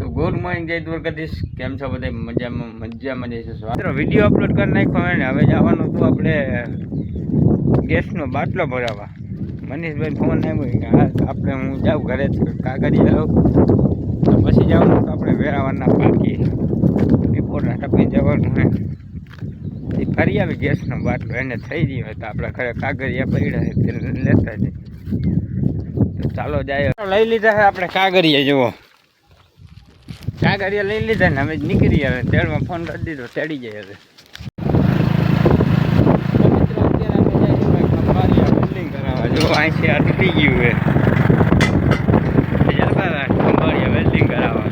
તો good morning જય દ્વારકાધીશ. કેમ છો બધા? મજામાં જઈશું. મિત્રો વિડીયો અપલોડ કરી નાખ્યો ને હવે જવાનું હતું આપણે ગેસનો બાટલો ભરાવવા. મનીષભાઈ ફોન આવ્યો કે હા આપણે હું જાઉં ઘરે કાગળી લઉં તો પછી જવાનું તો આપણે વેરાવાના પાકી બપોરના ટપી જવાનું હે એ ફરી આવી. ગેસનો બાટલો એને થઈ ગયો હોય તો આપણે ઘરે કાગળિયા પડ્યા છે તે લેતા જઈએ. તો ચાલો જાય. લઈ લીધા છે આપણે કાગળિયા. જુઓ કાગળિયા લઈ લીધા ને હવે નીકળી આવે. તેડમાં ફોન કરી દીધો, તેડી જાય. હવે બિલ્ડિંગ કરાવવા જો અહીંથી આ તૂટી ગયું હોય ખંભાળિયા વેલ્ડિંગ કરાવવા.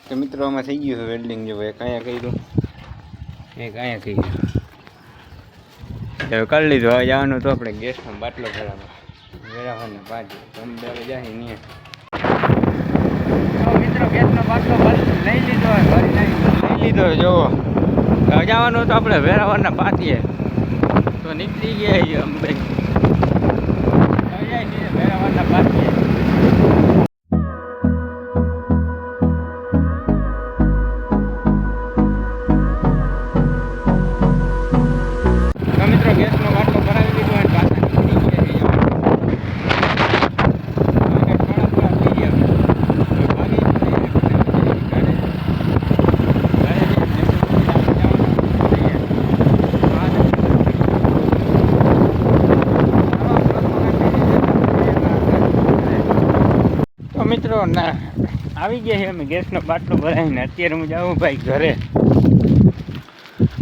તો મિત્રો આમાં થઈ ગયું છે વેલ્ડિંગ. જો એક અહીંયા કર્યું, એક અહીંયા કર્યું. હવે કરી લીધું. હવે જવાનું તો આપણે ગેસનો બાટલો ભરાવવા વેરાવાને પાછી ગમે જાય નહીં. મિત્રો ગેસનો બાટલો લઈ લીધો લઈ લીધો. જોવો હવે જવાનું તો આપણે વેરાવાના પાટીએ તો નીકળી ગયા અંબાઈ વેરાવાના પાટીએ. મિત્રો ગેસનો બાટલો ભરાવી લીધો અને પાછા નીકળી ગયા. તો મિત્રો ના આવી ગયા છે અમે ગેસનો બાટલો ભરાવીને. અત્યારે હું જાઉં ભાઈ ઘરે.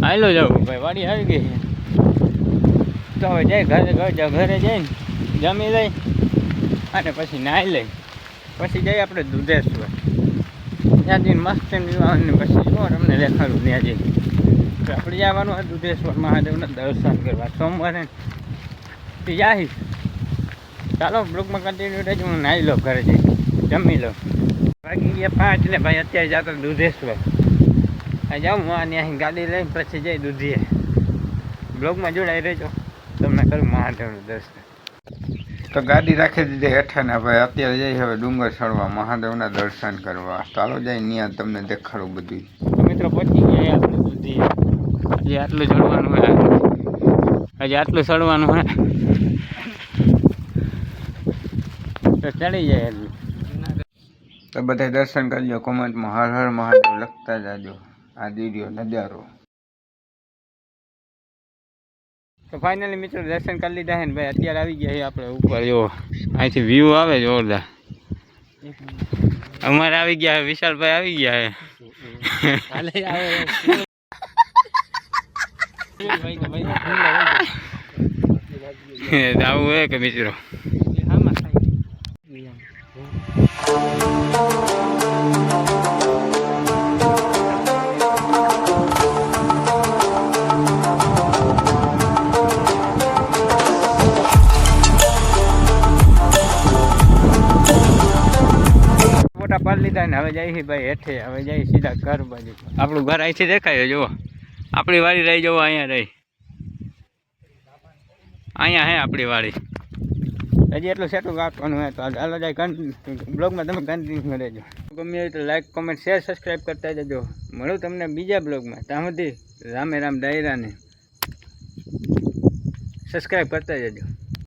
હાલો જાઉં ભાઈ, વાડી આવી ગઈ છે. તો હવે જાય ઘરે જઈને જમી લઈ અને પછી નાહી લઈ પછી જઈએ આપણે દુધેશ્વર. ત્યાં જઈને મસ્ત પીવાનું પછી જો તમને દેખાડું. ત્યાં જઈને આપણે જવાનું હોય દુધેશ્વર મહાદેવના દર્શન કરવા. સોમવારે જાય. ચાલો બ્લોકમાં કન્ટિન્યુ રહેજો. હું નાહી લઉં, ઘરે જઈ જમી લઉં. વાગી ગયા 5 ને ભાઈ અત્યારે જતો દુધેશ્વર. જાઉં ત્યાં ગાડી લઈને પછી જઈ દૂધીએ. બ્લોગમાં જોડાઈ રહેજો, તમને કરું મહાદેવનું દર્શન. તો ગાડી રાખી દીધી હેઠા ને ભાઈ અત્યારે જઈ હવે ડુંગર ચડવા મહાદેવના દર્શન કરવા. ચાલો જાય ત્યાં તમને દેખાડું બધું. તો મિત્રો પહોંચી ગયા આપણે દૂધી. હજી આટલું ચડવાનું હોય, હજી આટલું ચડવાનું હોય તો ચડી જાય એટલું. તો બધા દર્શન કરજો. કોમેન્ટમાં હર હર મહાદેવ લખતા જાજો. આ દીર્યો નજારો. તો ફાઇનલી મિત્રો દર્શન કરી લીધા છે ને ભાઈ અત્યારે આવી ગયા છે આપણે ઉપર. જો અહીંથી વ્યૂ આવે જોરદાર. અમારે આવી ગયા છે, વિશાલભાઈ આવી ગયા છે. આવું હોય કે મિત્રો પાડી લીધા ને હવે જાય ભાઈ હેઠે. હવે જાય સીધા ઘર બાજુ. આપણું ઘર અહીંથી દેખાય. જુઓ આપણી વાડી રહી. જવો અહીંયા રહી, અહીંયા હે આપણી વાડી. હજી એટલું સેટું કાપવાનું હોય તો હાલો જાય. બ્લોગમાં તમે કન્ટિન્યુ રહેજો. ગમે હોય તો લાઈક કોમેન્ટ શેર સબસ્ક્રાઈબ કરતા જજો. મળું તમને બીજા બ્લોગમાં. ત્યાં સુધી રામે રામ ડાયરાને સબસ્ક્રાઈબ કરતા જજો.